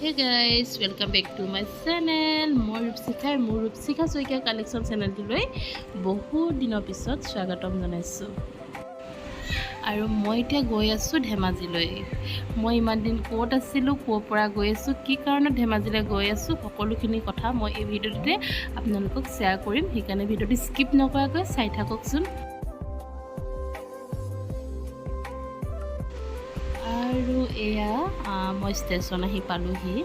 Hey guys, welcome back to my channel. More Rupsika Soika collection channel today. বহুত দিনৰ পিছত স্বাগতম জনাইছো। আৰু মই এতিয়া গৈ আছো ধেমাজিলৈ। মই ইমান দিন ক'ত আছিলো, ক'ৰ পৰা গৈ আছো, কি কাৰণত ধেমাজিলৈ গৈ আছো, সকলোখিনি কথা মই এই ভিডিঅ'টোতে আপোনালোকক শ্বেয়াৰ কৰিম। সেইকাৰণে ভিডিঅ'টো স্কিপ নকৰাকৈ চাই থাককচোন। আৰু এয়া মই ষ্টেচন আহি পালোহি।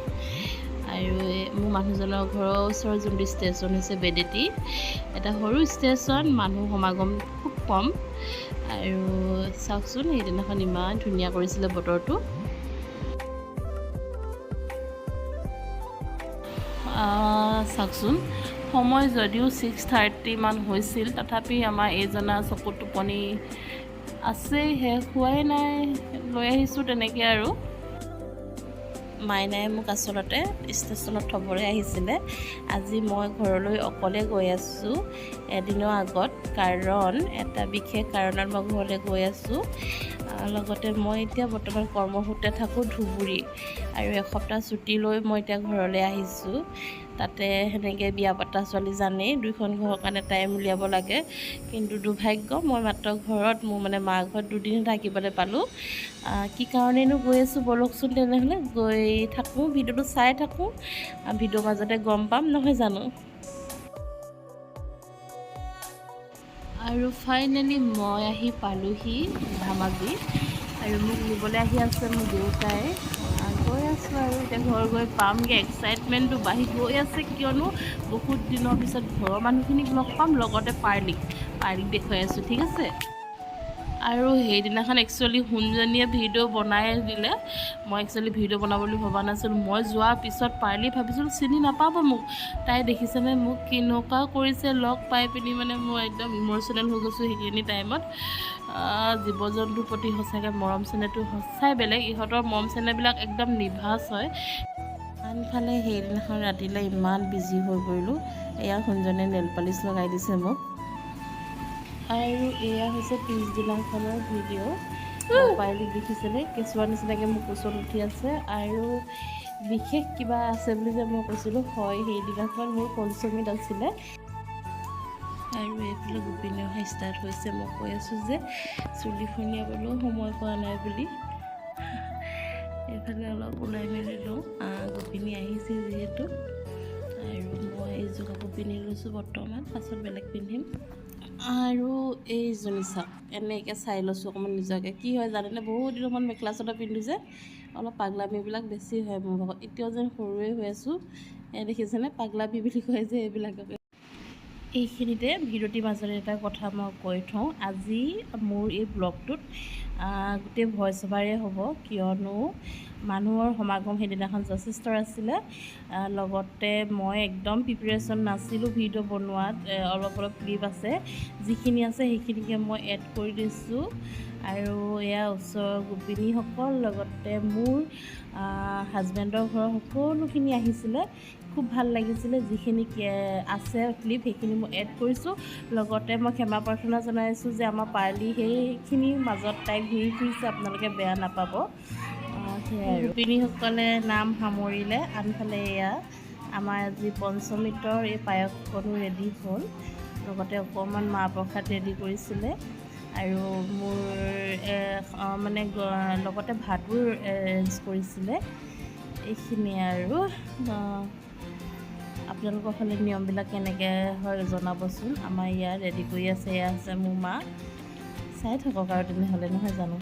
আৰু মোৰ মানুহজনৰ ঘৰৰ ওচৰৰ যোনটো ষ্টেচন হৈছে বেডেটি, এটা সৰু ষ্টেচন, মানুহ সমাগম খুব কম। আৰু চাওকচোন, সেইদিনাখন ইমান ধুনীয়া কৰিছিলে বতৰটো। চাওকচোন, সময় যদিও 6:30 মান হৈছিল, তথাপি আমাৰ এইজনা চকুত টোপনি আছে, শেষ হোৱাই নাই। লৈ আহিছোঁ তেনেকৈ। আৰু মাইনাই মোক আচলতে ষ্টেচনত থ'বলৈ আহিছিলে। আজি মই ঘৰলৈ অকলে গৈ আছোঁ এদিনৰ আগত, কাৰণ এটা বিশেষ কাৰণত মই ঘৰলৈ গৈ আছোঁ। লগতে মই এতিয়া বৰ্তমান কৰ্মসূত্ৰে থাকোঁ ধুবুৰী, আৰু এসপ্তাহ ছুটি লৈ মই এতিয়া ঘৰলৈ আহিছোঁ। তাতে সেনেকৈ বিয়া পতা ছোৱালী জানেই, দুইখন ঘৰৰ কাৰণে টাইম উলিয়াব লাগে। কিন্তু দুৰ্ভাগ্য, মই মাত্ৰ ঘৰত মোৰ মা ঘৰত 2 দিন থাকিবলৈ পালোঁ। কি কাৰণেনো গৈ আছোঁ বলকচোন তেনেহ'লে গৈ থাকোঁ, ভিডিঅ'টো চাই থাকোঁ, ভিডিঅ'ৰ মাজতে গম পাম নহয় জানো। আৰু ফাইনেলি মই আহি পালোহি ধেমাজি, আৰু মোক নিবলৈ আহি আছে মোৰ দেউতাই। গৈ আছোঁ আৰু এতিয়া ঘৰ গৈ পামগৈ। এক্সাইটমেণ্টটো বাঢ়ি গৈ আছে, কিয়নো বহুত দিনৰ পিছত ঘৰৰ মানুহখিনিক লগ পাম, লগতে পাৰ্লিক দেখুৱাই আছোঁ, ঠিক আছে। আৰু সেইদিনাখন একচুৱেলি সোণজনীয়ে ভিডিঅ' বনাই দিলে। মই একচুৱেলি ভিডিঅ' বনাব বুলি ভবা নাছিলোঁ। মই যোৱাৰ পিছত পাৰ্লি ভাবিছিলোঁ চিনি নাপাব মোক। তাই দেখিছেনে মোক কেনেকুৱা কৰিছে, লগ পাই পিনি মই একদম ইম'চনেল হৈ গৈছোঁ সেইখিনি টাইমত। জীৱ জন্তুৰ প্ৰতি সঁচাকৈ মৰম চেনেহটো সঁচাই বেলেগ। ইহঁতৰ মৰম চেনেহবিলাক একদম নিভাঁজ হয়। আনফালে সেইদিনাখন ৰাতিলৈ ইমান বিজি হৈ পৰিলোঁ। এয়া সোণজনীয়ে নেল পালিচ লগাই দিছে মোক। আৰু এয়া হৈছে পিছদিনাখনৰ ভিডিঅ'। পাৰ্লিক দেখিছেনে কেঁচুৱা নিচিনাকৈ মোক কোচত উঠি আছে। আৰু বিশেষ কিবা আছে বুলি যে মই কৈছিলোঁ, হয়, সেইদিনাখন মোৰ পঞ্চমীত আছিলে। আৰু এইফালে গোপিনী অহা ষ্টাৰ্ট হৈছে। মই কৈ আছোঁ যে চুলি খুন্দিয়াবলৈও সময় পোৱা নাই বুলি। এইফালে অলপ ওলাই মেলি লওঁ, গোপিনী আহিছে যিহেতু। আৰু মই এইযোৰ কাপোৰ পিন্ধি লৈছোঁ বৰ্তমান, পাছত বেলেগ পিন্ধিম। আৰু এইজনী চাওক, এনেকৈ চাই লৈছোঁ অকণমান নিজকে। কি হয় জানেনে, বহুত দিনৰ মূৰত মেখেলা চাদৰ পিন্ধোঁ যে অলপ পাগলামিবিলাক বেছি হয় মোৰ ভাগত। এতিয়াও যেন সৰুৱে হৈ আছোঁ। দেখিছেনে, পাগলামি বুলি কয় যে এইবিলাককে। এইখিনিতে ভিডিঅ'টিৰ মাজতে এটা কথা মই কৈ থওঁ, আজি মোৰ এই ব্লগটোত গোটেই ভইচ অভাৰেই হ'ব, কিয়নো মানুহৰ সমাগম সেইদিনাখন যথেষ্ট আছিলে। লগতে মই একদম প্ৰিপেৰেশ্যন নাছিলোঁ ভিডিঅ' বনোৱাত। অলপ ক্লিপ আছে, যিখিনি আছে সেইখিনিকে মই এড কৰি দিছোঁ। আৰু এয়া ওচৰৰ গোপিনীসকল, লগতে মোৰ হাজবেণ্ডৰ ঘৰৰ সকলোখিনি আহিছিলে। খুব ভাল লাগিছিলে। যিখিনি আছে ক্লিপ সেইখিনি মই এড কৰিছোঁ। লগতে মই ক্ষমা প্ৰাৰ্থনা জনাইছোঁ যে আমাৰ পাৰ্লি সেইখিনিৰ মাজত তাই ঘূৰি ফুৰিছে, আপোনালোকে বেয়া নাপাব। সেয়াই আৰু গোপিনীসকলে নাম সামৰিলে। আনফালে এয়া আমাৰ আজি পঞ্চমৃতৰ এই পায়সকনো ৰেডি হ'ল। লগতে অকণমান মাহ প্ৰসাদ ৰেডি কৰিছিলে। আৰু মোৰ লগতে ভাতো এৰেঞ্জ কৰিছিলে। এইখিনিয়ে আৰু আপোনালোকৰ ফালে নিয়মবিলাক কেনেকৈ হয় জনাবচোন। আমাৰ ইয়াত ৰেডি কৰি আছে, এয়া আছে মোৰ মা। চাই থাকক আৰু তেনেহ'লে নহয় জানো।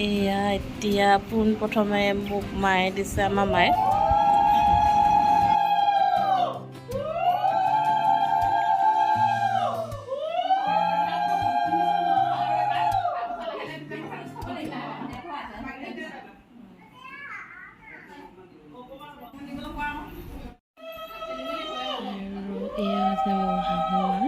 এয়া এতিয়া পোনপ্ৰথমে মোক মায়ে দিছে, আমাৰ মায়ে। আৰু এয়া আছে মোৰ শাহু মা।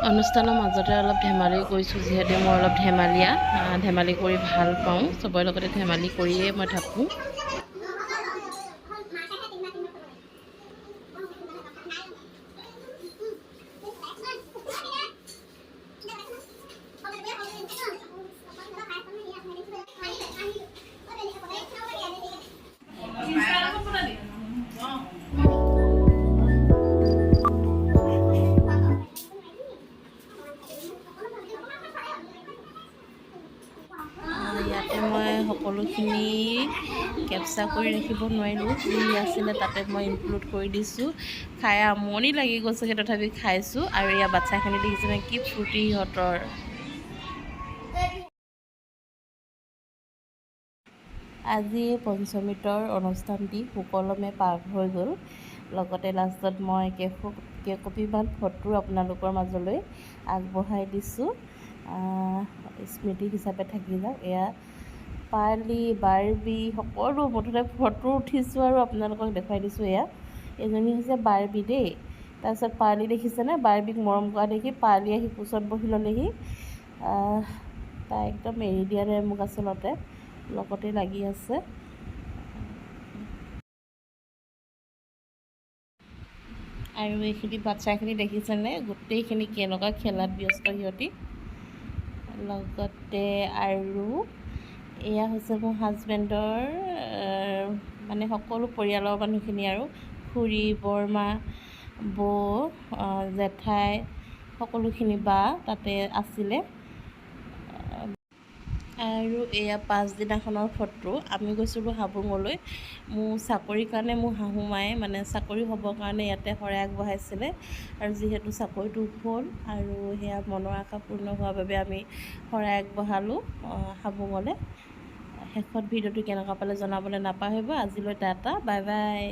অনুষ্ঠানৰ মাজতে অলপ ধেমালি কৰিছোঁ, যিহেতু মই অলপ ধেমালি কৰি ভাল পাওঁ। চবৰে লগতে ধেমালি কৰিয়ে মই থাকোঁ। ইয়াতে মই সকলোখিনি কেপচাৰ কৰি ৰাখিব নোৱাৰিলোঁ, যি আছিলে তাতে মই ইনক্লুড কৰি দিছোঁ। খাই আমনি লাগি গৈছেগৈ, তথাপি খাইছোঁ। আৰু এয়া বাচ্ছাখিনি দেখিছেনে কি ফূৰ্তি সিহঁতৰ। আজি পঞ্চমৃতৰ অনুষ্ঠানটি সুকলমে পাৰ হৈ গ'ল। লগতে লাষ্টত মই কেইকপিমান ফটো আপোনালোকৰ মাজলৈ আগবঢ়াই দিছোঁ, স্মৃতি হিচাপে থাকি যাওক। এয়া পাৰ্লি, বাৰ্বি সকলো মুঠতে ফটো উঠিছোঁ আৰু আপোনালোকক দেখুৱাই দিছোঁ। এজনী হৈছে বাৰ্বি দেই। তাৰপিছত পাৰ্লি দেখিছেনে, বাৰ্বিক মৰম কৰা দেখি পাৰ্লি আহি কোচত বহি ল'লেহি। তাই একদম এৰি দিয়া নাই মোক, আচলতে লগতে লাগি আছে। আৰু এইখিনি বাচ্ছাখিনি দেখিছেনে, গোটেইখিনি কেনেকুৱা খেলাত ব্যস্ত সিহঁতি। লগতে আৰু এয়া হৈছে মোৰ হাজবেণ্ডৰ মানে সকলো পৰিয়ালৰ মানুহখিনি, আৰু খুৰী, বৰমা, বৌ, জেঠাই, সকলোখিনি বা তাতে আছিলে। আৰু এয়া পাছদিনাখনৰ ফটো। আমি গৈছিলোঁ হাবুঙলৈ। মোৰ চাকৰিৰ কাৰণে মোৰ শাহু মায়ে মানে চাকৰি হ'বৰ কাৰণে ইয়াতে শৰাই আগবঢ়াইছিলে। আৰু যিহেতু চাকৰিটো হ'ল আৰু সেয়া মনৰ আশা পূৰ্ণ হোৱাৰ বাবে আমি শৰাই আগবঢ়ালোঁ হাবুঙলৈ। শেষত ভিডিঅ'টো কেনেকুৱা পালে জনাবলৈ নাপাহৰিব। আজিলৈ টাটা, বাই বাই।